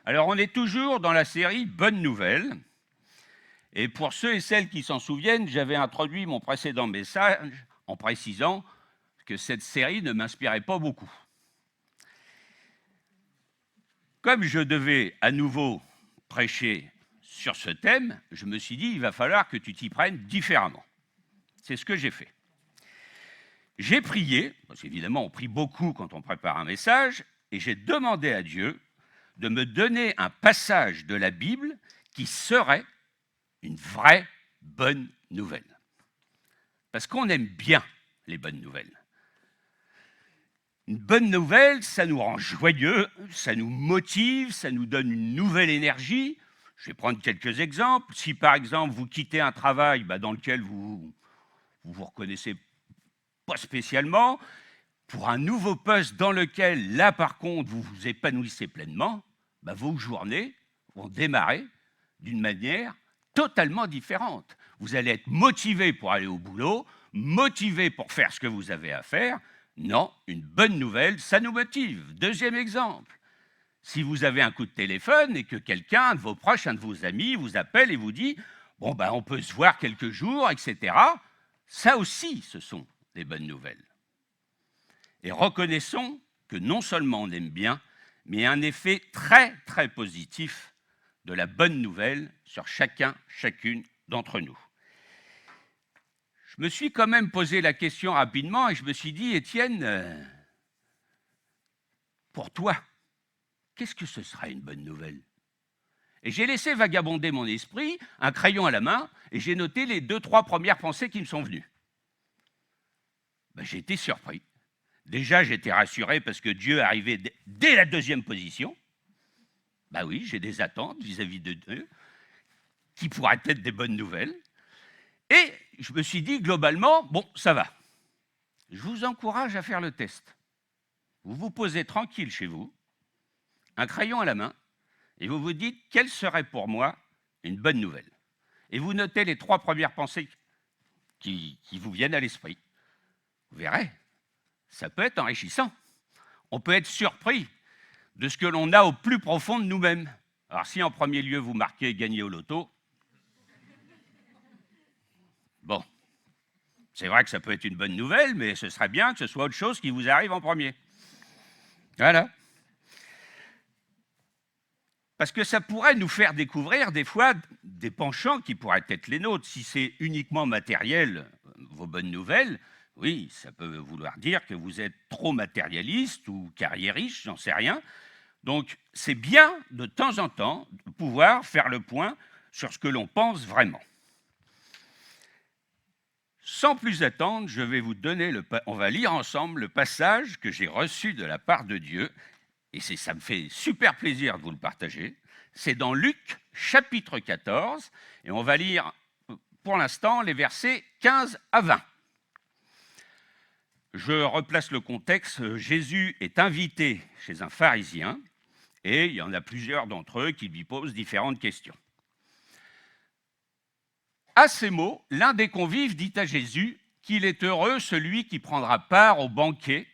Alors, on est toujours dans la série Bonnes nouvelles. Et pour ceux et celles qui s'en souviennent, j'avais introduit mon précédent message en précisant que cette série ne m'inspirait pas beaucoup. Comme je devais à nouveau prêcher sur ce thème, je me suis dit, il va falloir que tu t'y prennes différemment. C'est ce que j'ai fait. J'ai prié, parce qu'évidemment on prie beaucoup quand on prépare un message, et j'ai demandé à Dieu de me donner un passage de la Bible qui serait une vraie bonne nouvelle. Parce qu'on aime bien les bonnes nouvelles. Une bonne nouvelle, ça nous rend joyeux, ça nous motive, ça nous donne une nouvelle énergie. Je vais prendre quelques exemples. Si par exemple vous quittez un travail dans lequel vous reconnaissez pas spécialement, pour un nouveau poste dans lequel, là par contre, vous vous épanouissez pleinement, vos journées vont démarrer d'une manière totalement différente. Vous allez être motivé pour aller au boulot, motivé pour faire ce que vous avez à faire. Non, une bonne nouvelle, ça nous motive. Deuxième exemple, si vous avez un coup de téléphone et que quelqu'un, de vos proches, un de vos amis, vous appelle et vous dit « Bon, on peut se voir quelques jours, etc. » Ça aussi, ce sont des bonnes nouvelles. Et reconnaissons que non seulement on aime bien, mais il y a un effet très, très positif de la bonne nouvelle sur chacune d'entre nous. Je me suis quand même posé la question rapidement et je me suis dit, Étienne, pour toi, qu'est-ce que ce sera une bonne nouvelle? Et j'ai laissé vagabonder mon esprit, un crayon à la main, et j'ai noté les 2-3 premières pensées qui me sont venues. J'ai été surpris. Déjà, j'étais rassuré parce que Dieu arrivait dès la deuxième position. Oui, j'ai des attentes vis-à-vis de Dieu, qui pourraient être des bonnes nouvelles. Et je me suis dit, globalement, ça va. Je vous encourage à faire le test. Vous vous posez tranquille chez vous, un crayon à la main, et vous vous dites, quelle serait pour moi une bonne nouvelle? Et vous notez les 3 premières pensées qui vous viennent à l'esprit. Vous verrez, ça peut être enrichissant. On peut être surpris de ce que l'on a au plus profond de nous-mêmes. Alors si en premier lieu vous marquez gagner au loto, c'est vrai que ça peut être une bonne nouvelle, mais ce serait bien que ce soit autre chose qui vous arrive en premier. Voilà. Parce que ça pourrait nous faire découvrir des fois des penchants qui pourraient être les nôtres. Si c'est uniquement matériel, vos bonnes nouvelles, oui, ça peut vouloir dire que vous êtes trop matérialiste ou carriériste, j'en sais rien. Donc, c'est bien de temps en temps de pouvoir faire le point sur ce que l'on pense vraiment. Sans plus attendre, je vais vous donner on va lire ensemble le passage que j'ai reçu de la part de Dieu, et ça me fait super plaisir de vous le partager. C'est dans Luc, chapitre 14, et on va lire pour l'instant les versets 15 à 20. Je replace le contexte. Jésus est invité chez un pharisien, et il y en a plusieurs d'entre eux qui lui posent différentes questions. À ces mots, l'un des convives dit à Jésus qu'il est heureux celui qui prendra part au banquet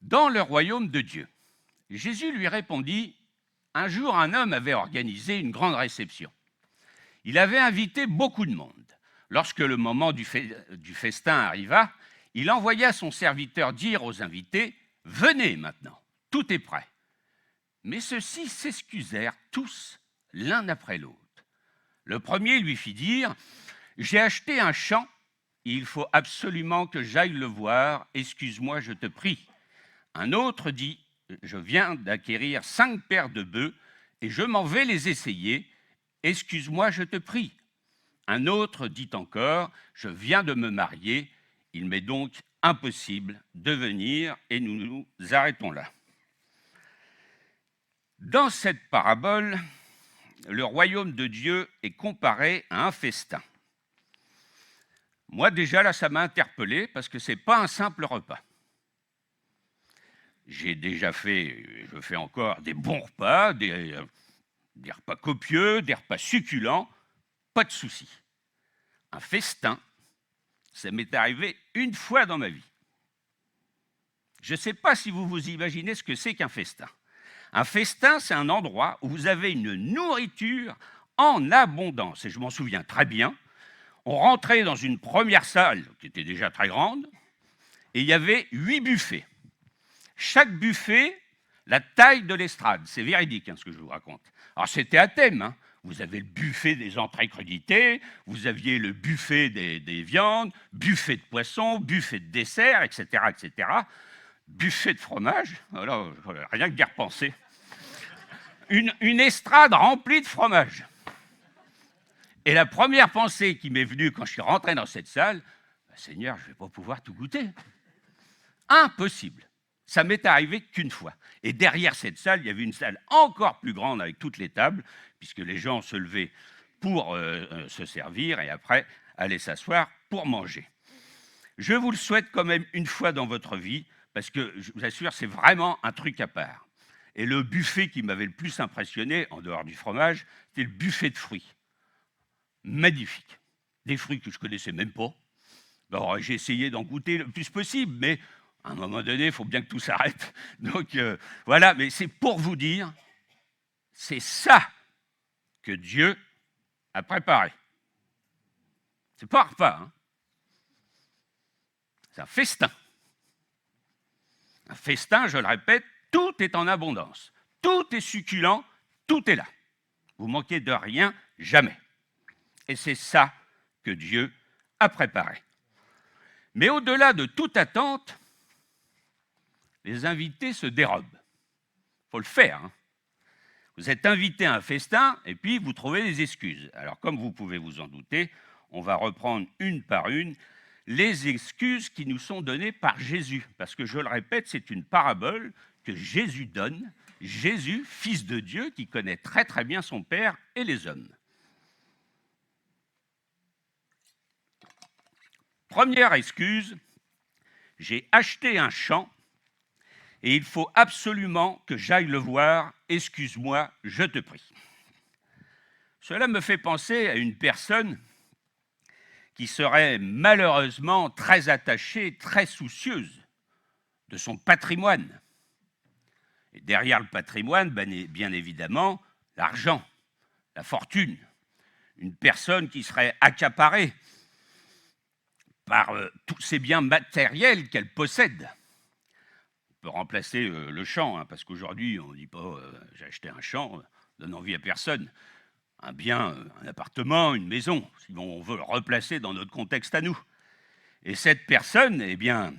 dans le royaume de Dieu. Jésus lui répondit, « Un jour, un homme avait organisé une grande réception. Il avait invité beaucoup de monde. Lorsque le moment du festin arriva, il envoya son serviteur dire aux invités, « Venez maintenant, tout est prêt. » Mais ceux-ci s'excusèrent tous l'un après l'autre. Le premier lui fit dire, « J'ai acheté un champ, il faut absolument que j'aille le voir, excuse-moi, je te prie. » Un autre dit, « Je viens d'acquérir 5 paires de bœufs et je m'en vais les essayer, excuse-moi, je te prie. » Un autre dit encore, « Je viens de me marier, il m'est donc impossible de venir et nous nous arrêtons là. » Dans cette parabole, le royaume de Dieu est comparé à un festin. Moi, déjà, là, ça m'a interpellé parce que ce n'est pas un simple repas. J'ai déjà fait, je fais encore des bons repas, des repas copieux, des repas succulents, pas de souci. Un festin, ça m'est arrivé une fois dans ma vie. Je ne sais pas si vous vous imaginez ce que c'est qu'un festin. Un festin, c'est un endroit où vous avez une nourriture en abondance. Et je m'en souviens très bien. On rentrait dans une première salle, qui était déjà très grande, et il y avait 8 buffets. Chaque buffet, la taille de l'estrade. C'est véridique, ce que je vous raconte. Alors, c'était à thème. Vous avez le buffet des entrées crudités, vous aviez le buffet des viandes, buffet de poissons, buffet de dessert, etc., etc. Buffet de fromage, voilà, rien que d'y repenser. Une estrade remplie de fromage. Et la première pensée qui m'est venue quand je suis rentré dans cette salle, Seigneur, je ne vais pas pouvoir tout goûter. Impossible. Ça m'est arrivé qu'une fois. Et derrière cette salle, il y avait une salle encore plus grande avec toutes les tables, puisque les gens se levaient pour se servir et après aller s'asseoir pour manger. Je vous le souhaite quand même une fois dans votre vie, parce que je vous assure, c'est vraiment un truc à part. Et le buffet qui m'avait le plus impressionné, en dehors du fromage, c'était le buffet de fruits. Magnifique. Des fruits que je ne connaissais même pas. Alors, j'ai essayé d'en goûter le plus possible, mais à un moment donné, il faut bien que tout s'arrête. Donc voilà, mais c'est pour vous dire, c'est ça que Dieu a préparé. C'est pas un repas, c'est un festin. Un festin, je le répète, tout est en abondance. Tout est succulent, tout est là. Vous manquez de rien, jamais. Et c'est ça que Dieu a préparé. Mais au-delà de toute attente, les invités se dérobent. Il faut le faire. Vous êtes invité à un festin et puis vous trouvez des excuses. Alors, comme vous pouvez vous en douter, on va reprendre une par une les excuses qui nous sont données par Jésus. Parce que, je le répète, c'est une parabole que Jésus donne. Jésus, fils de Dieu, qui connaît très très bien son Père et les hommes. Première excuse, j'ai acheté un champ et il faut absolument que j'aille le voir, excuse-moi, je te prie. Cela me fait penser à une personne qui serait malheureusement très attachée, très soucieuse de son patrimoine. Et derrière le patrimoine, bien évidemment, l'argent, la fortune. Une personne qui serait accaparée par tous ces biens matériels qu'elle possède. On peut remplacer le champ, parce qu'aujourd'hui, on ne dit pas j'ai acheté un champ, ça donne envie à personne. Un bien, un appartement, une maison, si on veut le replacer dans notre contexte à nous. Et cette personne, eh bien,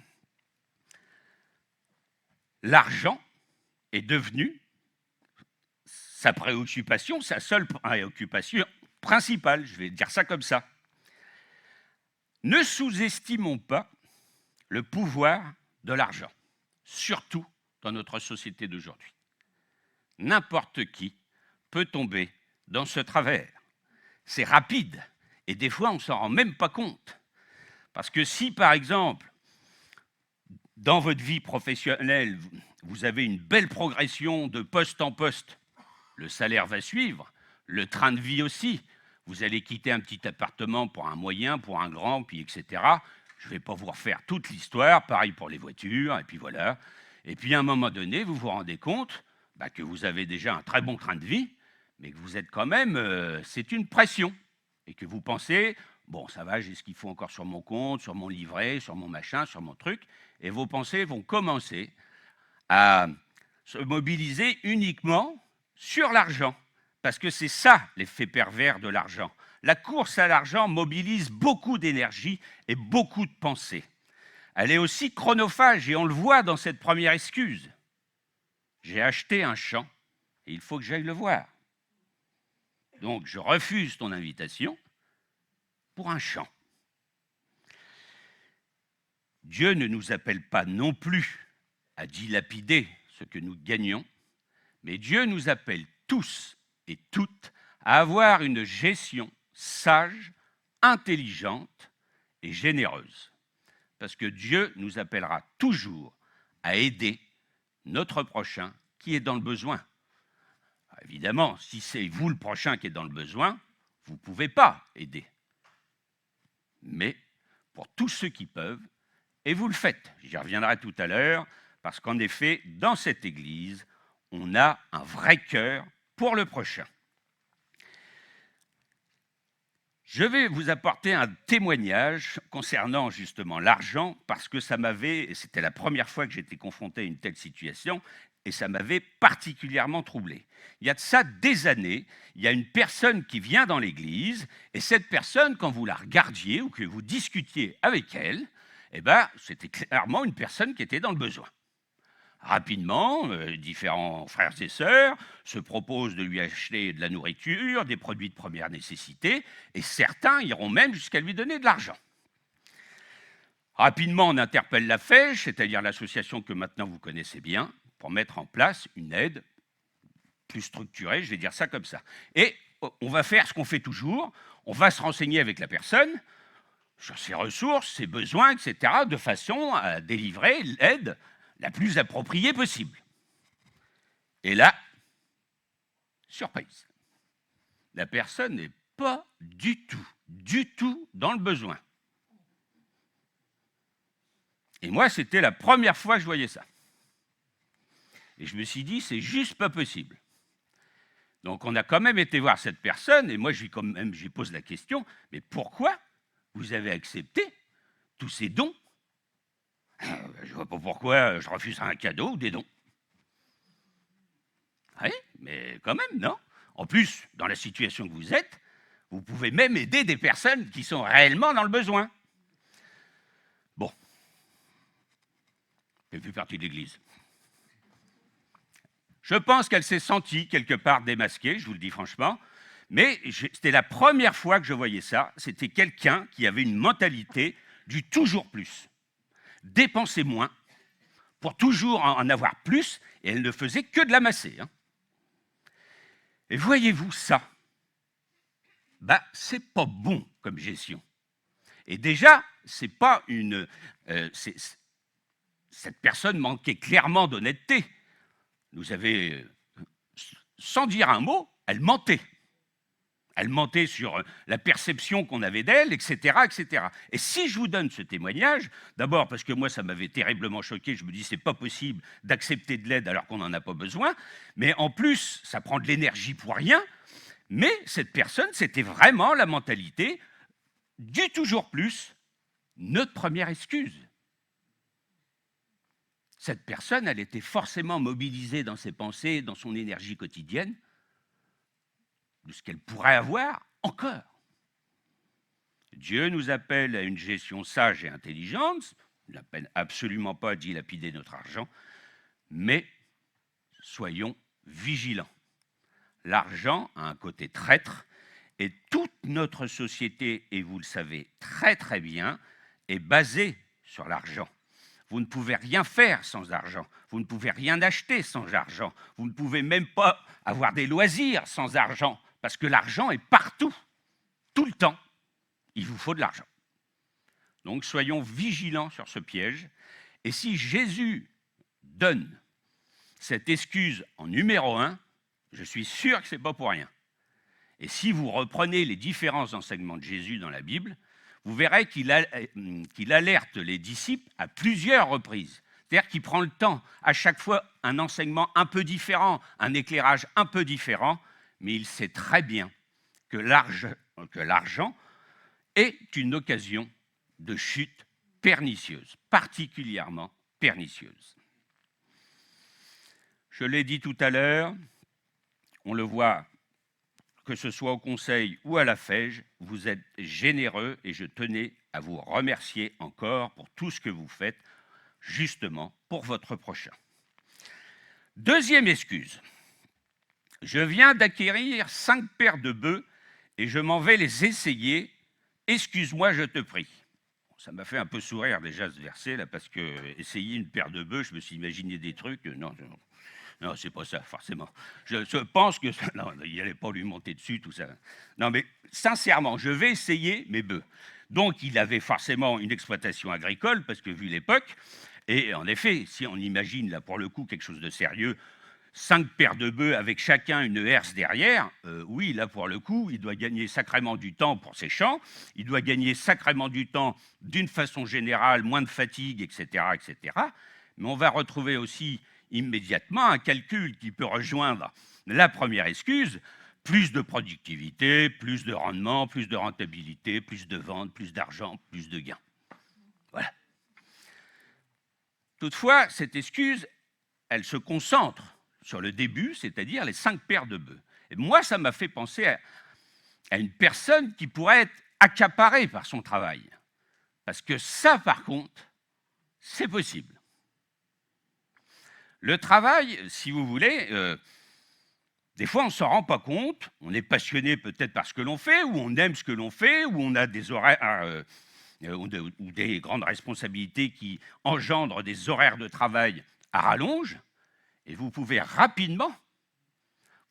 l'argent est devenu sa préoccupation, sa seule préoccupation principale, je vais dire ça comme ça. Ne sous-estimons pas le pouvoir de l'argent, surtout dans notre société d'aujourd'hui. N'importe qui peut tomber dans ce travers. C'est rapide et des fois on ne s'en rend même pas compte. Parce que si par exemple, dans votre vie professionnelle, vous avez une belle progression de poste en poste, le salaire va suivre, le train de vie aussi. Vous allez quitter un petit appartement pour un moyen, pour un grand, puis etc. Je ne vais pas vous refaire toute l'histoire, pareil pour les voitures, et puis voilà. Et puis à un moment donné, vous vous rendez compte que vous avez déjà un très bon train de vie, mais que vous êtes quand même, c'est une pression. Et que vous pensez, bon, ça va, j'ai ce qu'il faut encore sur mon compte, sur mon livret, sur mon machin, sur mon truc. Et vos pensées vont commencer à se mobiliser uniquement sur l'argent. Parce que c'est ça l'effet pervers de l'argent. La course à l'argent mobilise beaucoup d'énergie et beaucoup de pensées. Elle est aussi chronophage et on le voit dans cette première excuse. J'ai acheté un champ et il faut que j'aille le voir. Donc je refuse ton invitation pour un champ. Dieu ne nous appelle pas non plus à dilapider ce que nous gagnons, mais Dieu nous appelle tous et toutes à avoir une gestion sage, intelligente et généreuse. Parce que Dieu nous appellera toujours à aider notre prochain qui est dans le besoin. Évidemment, si c'est vous le prochain qui est dans le besoin, vous ne pouvez pas aider. Mais pour tous ceux qui peuvent, et vous le faites. J'y reviendrai tout à l'heure, parce qu'en effet, dans cette Église, on a un vrai cœur pour le prochain. Je vais vous apporter un témoignage concernant justement l'argent parce que c'était la première fois que j'étais confronté à une telle situation et ça m'avait particulièrement troublé. Il y a de ça des années, il y a une personne qui vient dans l'église et cette personne, quand vous la regardiez ou que vous discutiez avec elle, eh ben, c'était clairement une personne qui était dans le besoin. Rapidement, différents frères et sœurs se proposent de lui acheter de la nourriture, des produits de première nécessité, et certains iront même jusqu'à lui donner de l'argent. Rapidement, on interpelle la FEJ, c'est-à-dire l'association que maintenant vous connaissez bien, pour mettre en place une aide plus structurée, je vais dire ça comme ça. Et on va faire ce qu'on fait toujours, on va se renseigner avec la personne sur ses ressources, ses besoins, etc., de façon à délivrer l'aide la plus appropriée possible. Et là, surprise, la personne n'est pas du tout dans le besoin. Et moi, c'était la première fois que je voyais ça. Et je me suis dit, c'est juste pas possible. Donc on a quand même été voir cette personne, et moi je lui pose la question, mais pourquoi vous avez accepté tous ces dons? Je ne vois pas pourquoi je refuse un cadeau ou des dons. Oui, mais quand même, non? En plus, dans la situation que vous êtes, vous pouvez même aider des personnes qui sont réellement dans le besoin. Bon, je ne fais plus partie de l'Église. Je pense qu'elle s'est sentie quelque part démasquée, je vous le dis franchement, mais c'était la première fois que je voyais ça. C'était quelqu'un qui avait une mentalité du toujours plus. Dépenser moins pour toujours en avoir plus, et elle ne faisait que de l'amasser. Hein. Et voyez-vous ça, c'est pas bon comme gestion. Et déjà, c'est pas cette personne manquait clairement d'honnêteté. Vous avez, sans dire un mot, elle mentait. Elle mentait sur la perception qu'on avait d'elle, etc., etc. Et si je vous donne ce témoignage, d'abord parce que moi, ça m'avait terriblement choqué, je me dis, c'est pas possible d'accepter de l'aide alors qu'on n'en a pas besoin, mais en plus, ça prend de l'énergie pour rien, mais cette personne, c'était vraiment la mentalité du toujours plus, notre première excuse. Cette personne, elle était forcément mobilisée dans ses pensées, dans son énergie quotidienne, de ce qu'elle pourrait avoir encore. Dieu nous appelle à une gestion sage et intelligente, il n'appelle absolument pas à dilapider notre argent, mais soyons vigilants. L'argent a un côté traître et toute notre société, et vous le savez très très bien, est basée sur l'argent. Vous ne pouvez rien faire sans argent. Vous ne pouvez rien acheter sans argent. Vous ne pouvez même pas avoir des loisirs sans argent, parce que l'argent est partout, tout le temps. Il vous faut de l'argent. Donc soyons vigilants sur ce piège. Et si Jésus donne cette excuse en numéro 1, je suis sûr que ce n'est pas pour rien. Et si vous reprenez les différents enseignements de Jésus dans la Bible, vous verrez qu'il alerte les disciples à plusieurs reprises. C'est-à-dire qu'il prend le temps, à chaque fois, un enseignement un peu différent, un éclairage un peu différent, mais il sait très bien que l'argent est une occasion de chute pernicieuse, particulièrement pernicieuse. Je l'ai dit tout à l'heure, on le voit, que ce soit au Conseil ou à la FEJ, vous êtes généreux et je tenais à vous remercier encore pour tout ce que vous faites, justement pour votre prochain. Deuxième excuse, je viens d'acquérir 5 paires de bœufs et je m'en vais les essayer, excuse-moi, je te prie. Ça m'a fait un peu sourire déjà ce verset là, parce que essayer une paire de bœufs, je me suis imaginé des trucs, non, c'est pas ça, forcément. Je pense que... Non, il n'allait pas lui monter dessus, tout ça. Non, mais sincèrement, je vais essayer mes bœufs. Donc, il avait forcément une exploitation agricole, parce que vu l'époque, et en effet, si on imagine, là, pour le coup, quelque chose de sérieux, 5 paires de bœufs avec chacun une herse derrière, oui, là, pour le coup, il doit gagner sacrément du temps pour ses champs, il doit gagner sacrément du temps d'une façon générale, moins de fatigue, etc., etc. Mais on va retrouver aussi... immédiatement un calcul qui peut rejoindre la première excuse: plus de productivité, plus de rendement, plus de rentabilité, plus de ventes, plus d'argent, plus de gains. Voilà. Toutefois, cette excuse, elle se concentre sur le début, c'est-à-dire les 5 paires de bœufs. Et moi, ça m'a fait penser à une personne qui pourrait être accaparée par son travail. Parce que ça, par contre, c'est possible. Le travail, si vous voulez, des fois, on ne s'en rend pas compte. On est passionné peut-être par ce que l'on fait, ou on aime ce que l'on fait, ou on a des horaires ou des grandes responsabilités qui engendrent des horaires de travail à rallonge, et vous pouvez rapidement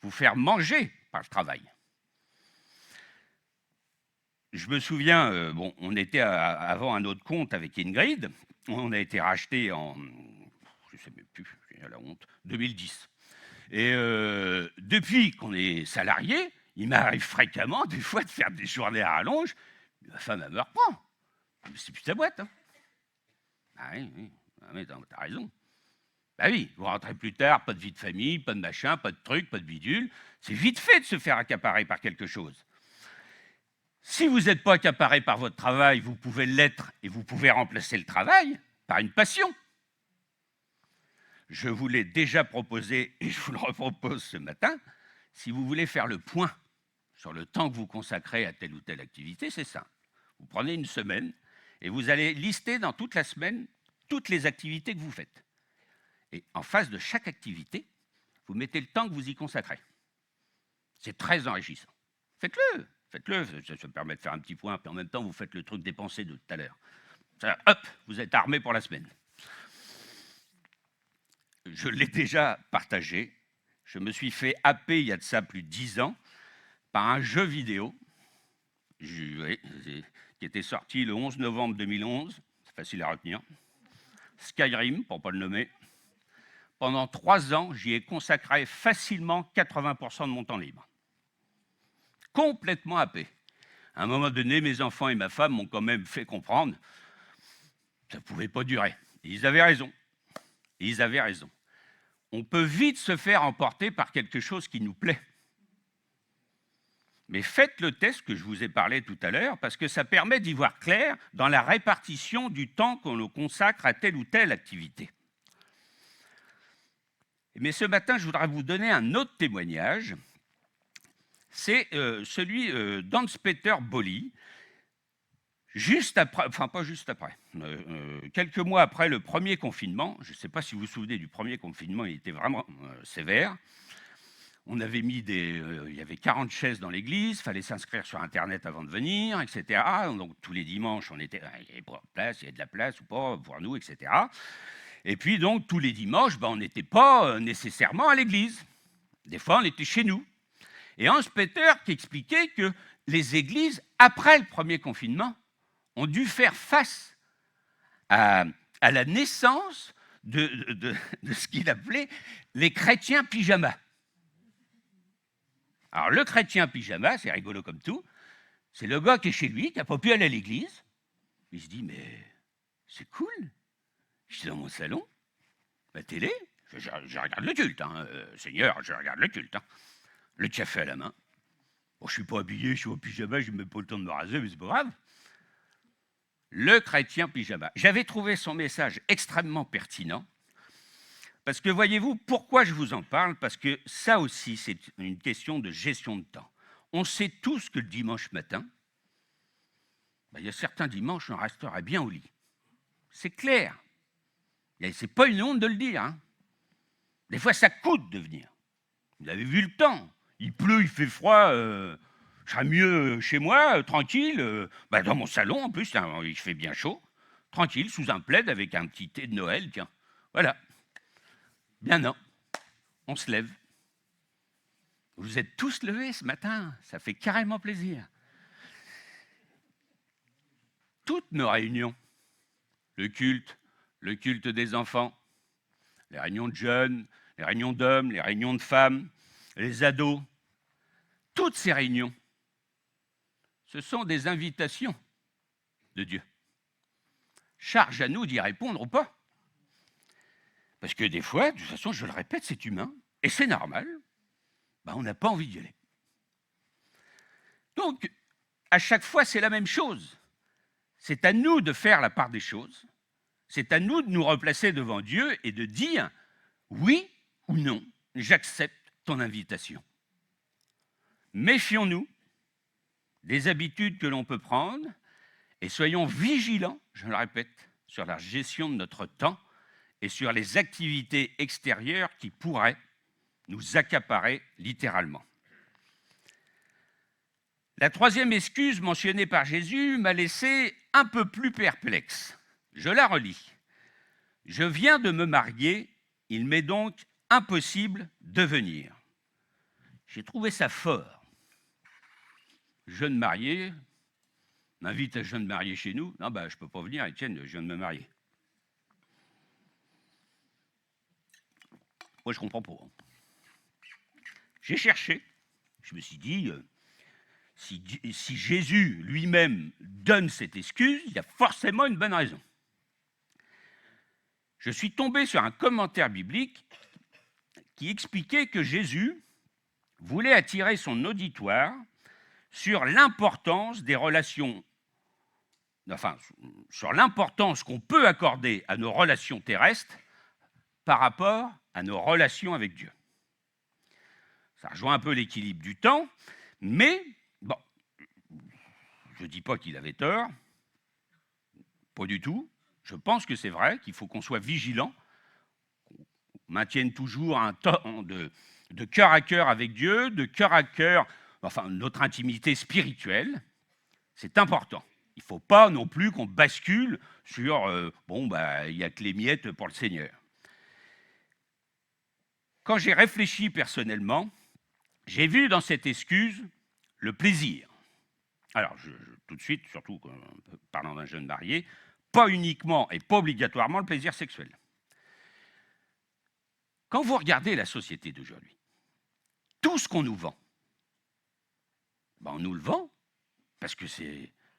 vous faire manger par le travail. Je me souviens, bon, on était avant un autre compte avec Ingrid, on a été racheté en, je ne sais même plus, j'ai la honte, 2010. Et depuis qu'on est salarié, il m'arrive fréquemment, des fois, de faire des journées à rallonge. Ma femme, elle me reprend. Mais c'est plus ta boîte. Hein. Ah oui, oui. Ah, mais t'as raison. Bah oui, vous rentrez plus tard, pas de vie de famille, pas de machin, pas de truc, pas de bidule. C'est vite fait de se faire accaparer par quelque chose. Si vous n'êtes pas accaparé par votre travail, vous pouvez l'être et vous pouvez remplacer le travail par une passion. Je vous l'ai déjà proposé et je vous le repropose ce matin. Si vous voulez faire le point sur le temps que vous consacrez à telle ou telle activité, c'est simple. Vous prenez une semaine et vous allez lister dans toute la semaine toutes les activités que vous faites. Et en face de chaque activité, vous mettez le temps que vous y consacrez. C'est très enrichissant. Faites-le, faites-le, ça permet de faire un petit point, puis en même temps, vous faites le truc dépensé de tout à l'heure. Hop, vous êtes armé pour la semaine. Je l'ai déjà partagé. Je me suis fait happer il y a de ça plus de 10 ans par un jeu vidéo qui était sorti le 11 novembre 2011. C'est facile à retenir. Skyrim, pour ne pas le nommer. Pendant 3 ans, j'y ai consacré facilement 80% de mon temps libre. Complètement happé. À un moment donné, mes enfants et ma femme m'ont quand même fait comprendre que ça ne pouvait pas durer. Et ils avaient raison. Ils avaient raison. On peut vite se faire emporter par quelque chose qui nous plaît. Mais faites le test que je vous ai parlé tout à l'heure, parce que ça permet d'y voir clair dans la répartition du temps qu'on consacre à telle ou telle activité. Mais ce matin, je voudrais vous donner un autre témoignage. C'est celui d'Hans-Peter Bolli, juste après, enfin pas juste après, quelques mois après le premier confinement. Je ne sais pas si vous vous souvenez du premier confinement, il était vraiment sévère. On avait mis il y avait 40 chaises dans l'église, il fallait s'inscrire sur Internet avant de venir, etc. Donc tous les dimanches, il y avait de la place ou pas pour nous, etc. Et puis donc tous les dimanches, on n'était pas nécessairement à l'église. Des fois, on était chez nous. Et Hans-Peter qui expliquait que les églises, après le premier confinement, ont dû faire face à la naissance de ce qu'il appelait les chrétiens pyjamas. Alors, le chrétien pyjama, c'est rigolo comme tout, c'est le gars qui est chez lui, qui n'a pas pu aller à l'église. Il se dit, mais c'est cool, je suis dans mon salon, la télé, je regarde le culte, hein, Seigneur, je regarde le culte, hein, le café à la main. Bon, je ne suis pas habillé, je suis au pyjama, je n'ai même pas le temps de me raser, mais c'est pas grave. Le chrétien pyjama. J'avais trouvé son message extrêmement pertinent. Parce que voyez-vous, pourquoi je vous en parle? Parce que ça aussi, c'est une question de gestion de temps. On sait tous que le dimanche matin, il y a certains dimanches, on resterait bien au lit. C'est clair. Ce n'est pas une honte de le dire. Hein. Des fois, ça coûte de venir. Vous avez vu le temps. Il pleut, il fait froid. Je serais mieux chez moi, tranquille. Dans mon salon, en plus, il fait bien chaud. Tranquille, sous un plaid avec un petit thé de Noël. Tiens. Voilà. Bien non, on se lève. Vous êtes tous levés ce matin, ça fait carrément plaisir. Toutes nos réunions, le culte des enfants, les réunions de jeunes, les réunions d'hommes, les réunions de femmes, les ados, toutes ces réunions, ce sont des invitations de Dieu. Charge à nous d'y répondre ou pas. Parce que des fois, de toute façon, je le répète, c'est humain, et c'est normal, on n'a pas envie d'y aller. Donc, à chaque fois, c'est la même chose. C'est à nous de faire la part des choses. C'est à nous de nous replacer devant Dieu et de dire oui ou non, j'accepte ton invitation. Méfions-nous des habitudes que l'on peut prendre et soyons vigilants, je le répète, sur la gestion de notre temps et sur les activités extérieures qui pourraient nous accaparer littéralement. La troisième excuse mentionnée par Jésus m'a laissé un peu plus perplexe. Je la relis. Je viens de me marier, il m'est donc impossible de venir. J'ai trouvé ça fort. Jeune marié, m'invite un jeune marié chez nous. Non, je ne peux pas venir, Étienne, je viens de me marier. Moi, je ne comprends pas. J'ai cherché. Je me suis dit, si Jésus lui-même donne cette excuse, il y a forcément une bonne raison. Je suis tombé sur un commentaire biblique qui expliquait que Jésus voulait attirer son auditoire sur l'importance des relations, sur l'importance qu'on peut accorder à nos relations terrestres par rapport à nos relations avec Dieu. Ça rejoint un peu l'équilibre du temps, mais je ne dis pas qu'il avait tort, pas du tout. Je pense que c'est vrai qu'il faut qu'on soit vigilant, qu'on maintienne toujours un temps de cœur à cœur avec Dieu, de cœur à cœur, notre intimité spirituelle. C'est important. Il ne faut pas non plus qu'on bascule sur il n'y a que les miettes pour le Seigneur. Quand j'ai réfléchi personnellement, j'ai vu dans cette excuse le plaisir. Alors, tout de suite, surtout parlant d'un jeune marié, pas uniquement et pas obligatoirement le plaisir sexuel. Quand vous regardez la société d'aujourd'hui, tout ce qu'on nous vend, on nous le vend parce que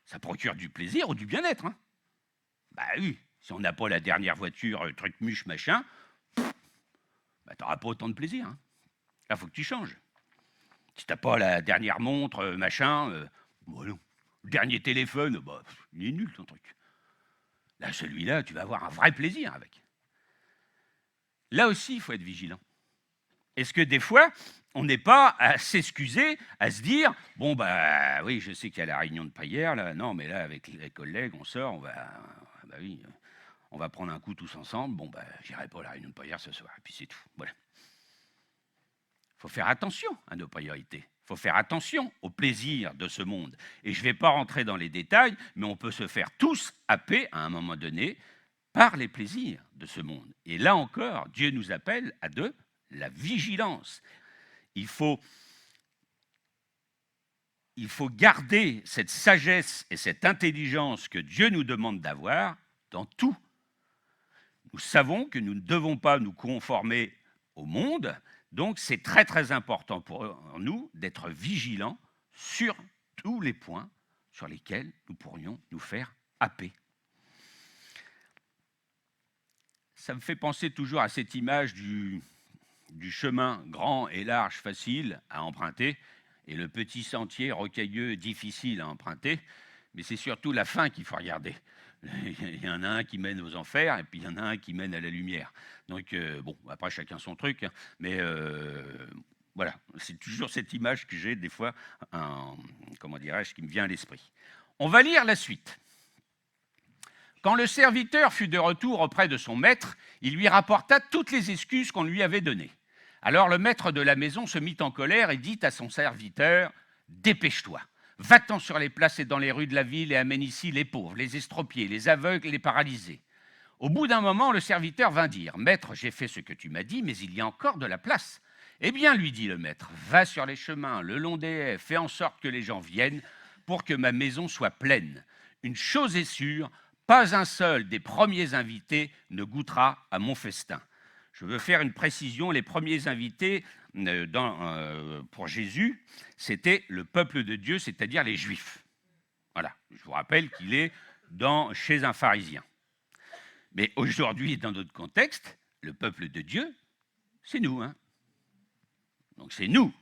ça procure du plaisir ou du bien-être. Hein. Oui, si on n'a pas la dernière voiture, truc muche, machin, tu n'auras pas autant de plaisir. Hein. Là, il faut que tu changes. Si tu n'as pas la dernière montre, machin, non. Le dernier téléphone, il est nul ton truc. Là, celui-là, tu vas avoir un vrai plaisir avec. Là aussi, il faut être vigilant. Est-ce que des fois, on n'est pas à s'excuser, à se dire oui, je sais qu'il y a la réunion de prière, là, non, mais là, avec les collègues, on sort, on va prendre un coup tous ensemble, j'irai pas à la réunion de prière ce soir, et puis c'est tout. Voilà. Il faut faire attention à nos priorités. Il faut faire attention aux plaisirs de ce monde. Et je ne vais pas rentrer dans les détails, mais on peut se faire tous happer à un moment donné par les plaisirs de ce monde. Et là encore, Dieu nous appelle à de la vigilance. Il faut garder cette sagesse et cette intelligence que Dieu nous demande d'avoir dans tout. Nous savons que nous ne devons pas nous conformer au monde. Donc, c'est très, très important pour nous d'être vigilants sur tous les points sur lesquels nous pourrions nous faire happer. Ça me fait penser toujours à cette image du chemin grand et large, facile à emprunter, et le petit sentier rocailleux, difficile à emprunter, mais c'est surtout la fin qu'il faut regarder. Il y en a un qui mène aux enfers et puis il y en a un qui mène à la lumière. Donc, après, chacun son truc, hein, mais voilà, c'est toujours cette image que j'ai des fois, qui me vient à l'esprit. On va lire la suite. Quand le serviteur fut de retour auprès de son maître, il lui rapporta toutes les excuses qu'on lui avait données. Alors le maître de la maison se mit en colère et dit à son serviteur « Dépêche-toi ! Va-t'en sur les places et dans les rues de la ville et amène ici les pauvres, les estropiés, les aveugles, les paralysés. » Au bout d'un moment, le serviteur vint dire « Maître, j'ai fait ce que tu m'as dit, mais il y a encore de la place. » « Eh bien, lui dit le maître, va sur les chemins, le long des haies, fais en sorte que les gens viennent pour que ma maison soit pleine. Une chose est sûre, pas un seul des premiers invités ne goûtera à mon festin. » Je veux faire une précision, les premiers invités pour Jésus, c'était le peuple de Dieu, c'est-à-dire les Juifs. Voilà, je vous rappelle qu'il est chez un pharisien. Mais aujourd'hui, dans notre contexte, le peuple de Dieu, c'est nous. Hein. Donc c'est nous,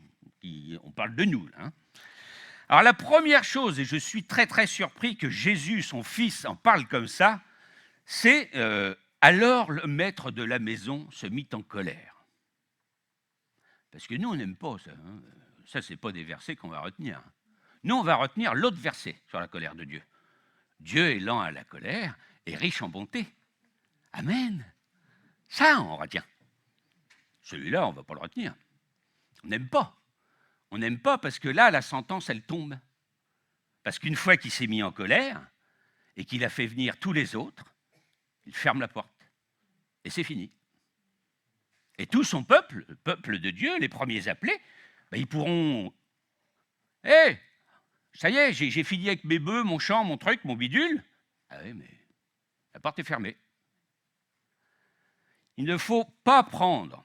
on parle de nous. Là, hein. Alors la première chose, et je suis très très surpris que Jésus, son fils, en parle comme ça, c'est alors le maître de la maison se mit en colère. Parce que nous, on n'aime pas ça. Hein. Ça, ce n'est pas des versets qu'on va retenir. Nous, on va retenir l'autre verset sur la colère de Dieu. Dieu est lent à la colère et riche en bonté. Amen. Ça, on retient. Celui-là, on ne va pas le retenir. On n'aime pas. On n'aime pas parce que là, la sentence, elle tombe. Parce qu'une fois qu'il s'est mis en colère et qu'il a fait venir tous les autres, il ferme la porte. Et c'est fini. Et tout son peuple, le peuple de Dieu, les premiers appelés, ben, ils pourront... Hé, ça y est, j'ai fini avec mes bœufs, mon champ, mon truc, mon bidule. Ah oui, mais la porte est fermée. Il ne faut pas prendre,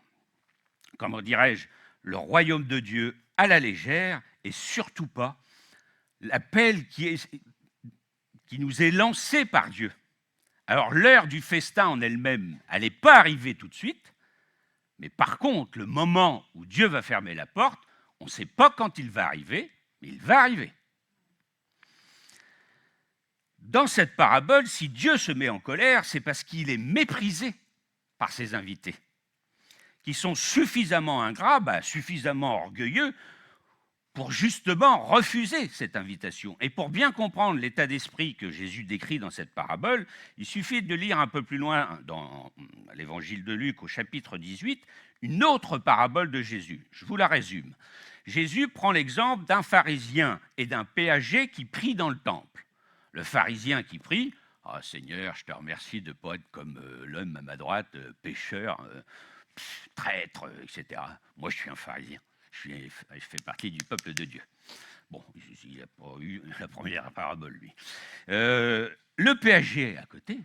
comment dirais-je, le royaume de Dieu à la légère et surtout pas l'appel qui nous est lancé par Dieu. Alors l'heure du festin en elle-même, elle n'est pas arrivée tout de suite, mais par contre, le moment où Dieu va fermer la porte, on ne sait pas quand il va arriver, mais il va arriver. Dans cette parabole, si Dieu se met en colère, c'est parce qu'il est méprisé par ses invités, qui sont suffisamment ingrats, suffisamment orgueilleux, pour justement refuser cette invitation. Et pour bien comprendre l'état d'esprit que Jésus décrit dans cette parabole, il suffit de lire un peu plus loin dans l'évangile de Luc au chapitre 18, une autre parabole de Jésus. Je vous la résume. Jésus prend l'exemple d'un pharisien et d'un péager qui prient dans le temple. Le pharisien qui prie, « Ah Seigneur, je te remercie de ne pas être comme l'homme à ma droite, pécheur, traître, etc. Moi, je suis un pharisien. Je fais partie du peuple de Dieu. » Bon, il n'a pas eu la première parabole, lui. Le péager à côté,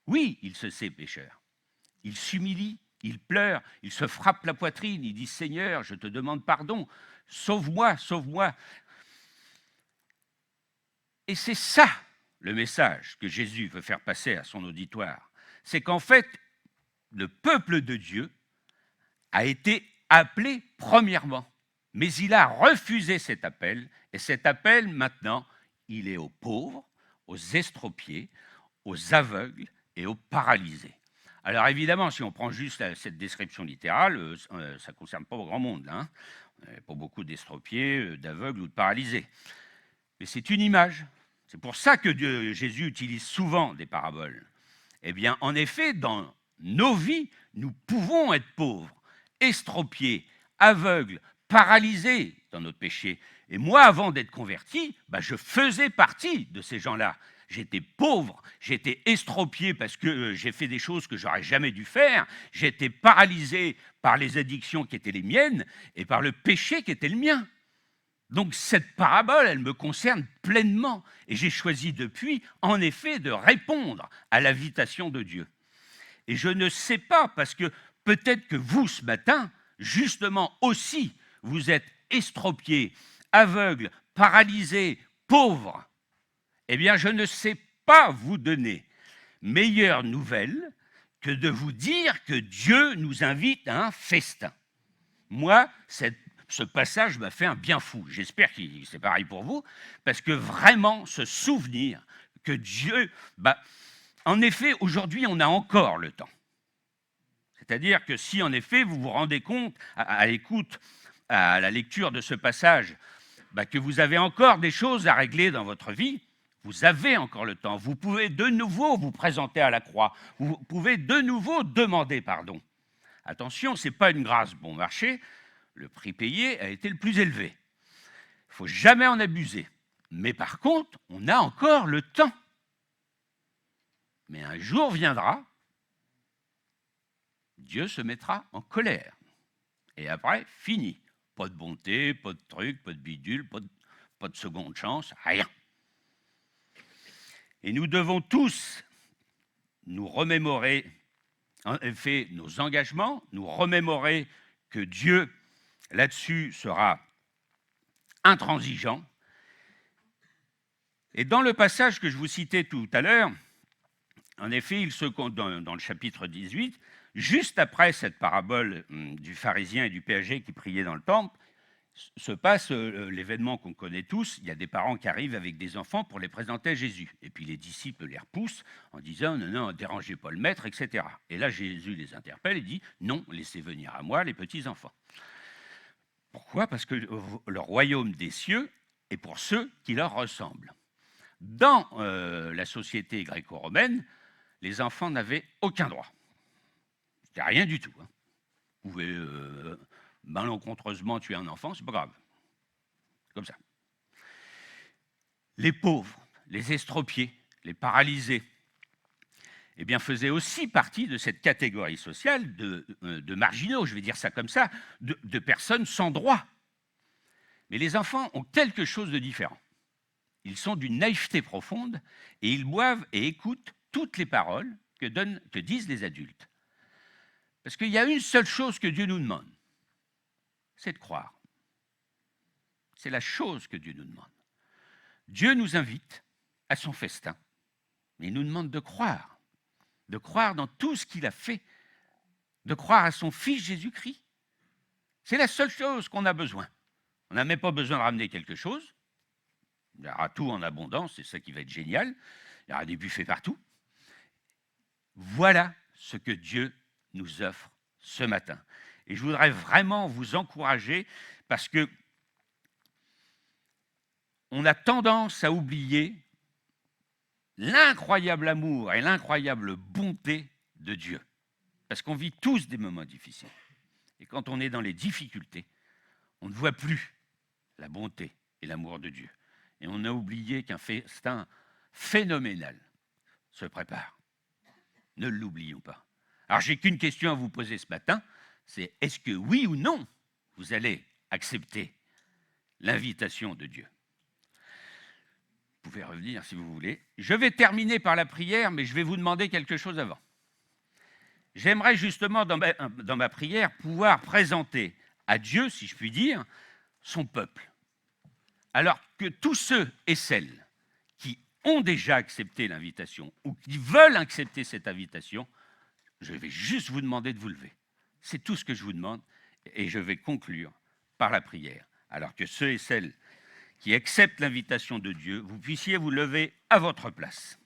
oui, il se sait pécheur. Il s'humilie, il pleure, il se frappe la poitrine, il dit « Seigneur, je te demande pardon, sauve-moi, sauve-moi. » Et c'est ça le message que Jésus veut faire passer à son auditoire. C'est qu'en fait, le peuple de Dieu a été appelé premièrement, mais il a refusé cet appel, et cet appel, maintenant, il est aux pauvres, aux estropiés, aux aveugles et aux paralysés. Alors évidemment, si on prend juste cette description littérale, ça ne concerne pas grand monde, là, hein. Pas beaucoup d'estropiés, d'aveugles ou de paralysés. Mais c'est une image. C'est pour ça que Jésus utilise souvent des paraboles. Eh bien, en effet, dans nos vies, nous pouvons être pauvres, estropiés, aveugles, paralysés dans notre péché. Et moi, avant d'être converti, je faisais partie de ces gens-là. J'étais pauvre, j'étais estropié parce que j'ai fait des choses que j'aurais jamais dû faire. J'étais paralysé par les addictions qui étaient les miennes et par le péché qui était le mien. Donc cette parabole, elle me concerne pleinement. Et j'ai choisi depuis, en effet, de répondre à l'invitation de Dieu. Et je ne sais pas, parce que peut-être que vous, ce matin, justement aussi, vous êtes estropiés, aveugles, paralysés, pauvres. Eh bien, je ne sais pas vous donner meilleure nouvelle que de vous dire que Dieu nous invite à un festin. Moi, ce passage m'a fait un bien fou. J'espère que c'est pareil pour vous, parce que vraiment, ce souvenir que Dieu... en effet, aujourd'hui, on a encore le temps. C'est-à-dire que si, en effet, vous vous rendez compte, à l'écoute, à la lecture de ce passage, que vous avez encore des choses à régler dans votre vie, vous avez encore le temps. Vous pouvez de nouveau vous présenter à la croix. Vous pouvez de nouveau demander pardon. Attention, ce n'est pas une grâce bon marché. Le prix payé a été le plus élevé. Il ne faut jamais en abuser. Mais par contre, on a encore le temps. Mais un jour viendra, Dieu se mettra en colère. Et après, fini. Pas de bonté, pas de truc, pas de bidule, pas de seconde chance, rien. Et nous devons tous nous remémorer, en effet, nos engagements, nous remémorer que Dieu, là-dessus, sera intransigeant. Et dans le passage que je vous citais tout à l'heure, En effet, dans le chapitre 18, juste après cette parabole du pharisien et du péager qui priait dans le temple, se passe l'événement qu'on connaît tous. Il y a des parents qui arrivent avec des enfants pour les présenter à Jésus. Et puis les disciples les repoussent en disant « Non, non, dérangez pas le maître, etc. » Et là, Jésus les interpelle et dit « Non, laissez venir à moi les petits-enfants. » Pourquoi ? Parce que le royaume des cieux est pour ceux qui leur ressemblent. Dans la société gréco-romaine, les enfants n'avaient aucun droit. C'était rien du tout. Vous pouvez malencontreusement tuer un enfant, c'est pas grave. Comme ça. Les pauvres, les estropiés, les paralysés, eh bien, faisaient aussi partie de cette catégorie sociale de marginaux, je vais dire ça comme ça, de personnes sans droit. Mais les enfants ont quelque chose de différent. Ils sont d'une naïveté profonde et ils boivent et écoutent toutes les paroles que disent les adultes. Parce qu'il y a une seule chose que Dieu nous demande, c'est de croire. C'est la chose que Dieu nous demande. Dieu nous invite à son festin, mais il nous demande de croire dans tout ce qu'il a fait, de croire à son Fils Jésus-Christ. C'est la seule chose qu'on a besoin. On n'a même pas besoin de ramener quelque chose. Il y aura tout en abondance, c'est ça qui va être génial. Il y aura des buffets partout. Voilà ce que Dieu nous offre ce matin. Et je voudrais vraiment vous encourager parce que on a tendance à oublier l'incroyable amour et l'incroyable bonté de Dieu. Parce qu'on vit tous des moments difficiles. Et quand on est dans les difficultés, on ne voit plus la bonté et l'amour de Dieu. Et on a oublié qu'un festin phénoménal se prépare. Ne l'oublions pas. Alors, j'ai qu'une question à vous poser ce matin, c'est est-ce que oui ou non, vous allez accepter l'invitation de Dieu ? Vous pouvez revenir si vous voulez. Je vais terminer par la prière, mais je vais vous demander quelque chose avant. J'aimerais justement, dans ma prière, pouvoir présenter à Dieu, si je puis dire, son peuple. Alors que tous ceux et celles qui ont déjà accepté l'invitation ou qui veulent accepter cette invitation, je vais juste vous demander de vous lever. C'est tout ce que je vous demande et je vais conclure par la prière. Alors que ceux et celles qui acceptent l'invitation de Dieu, vous puissiez vous lever à votre place.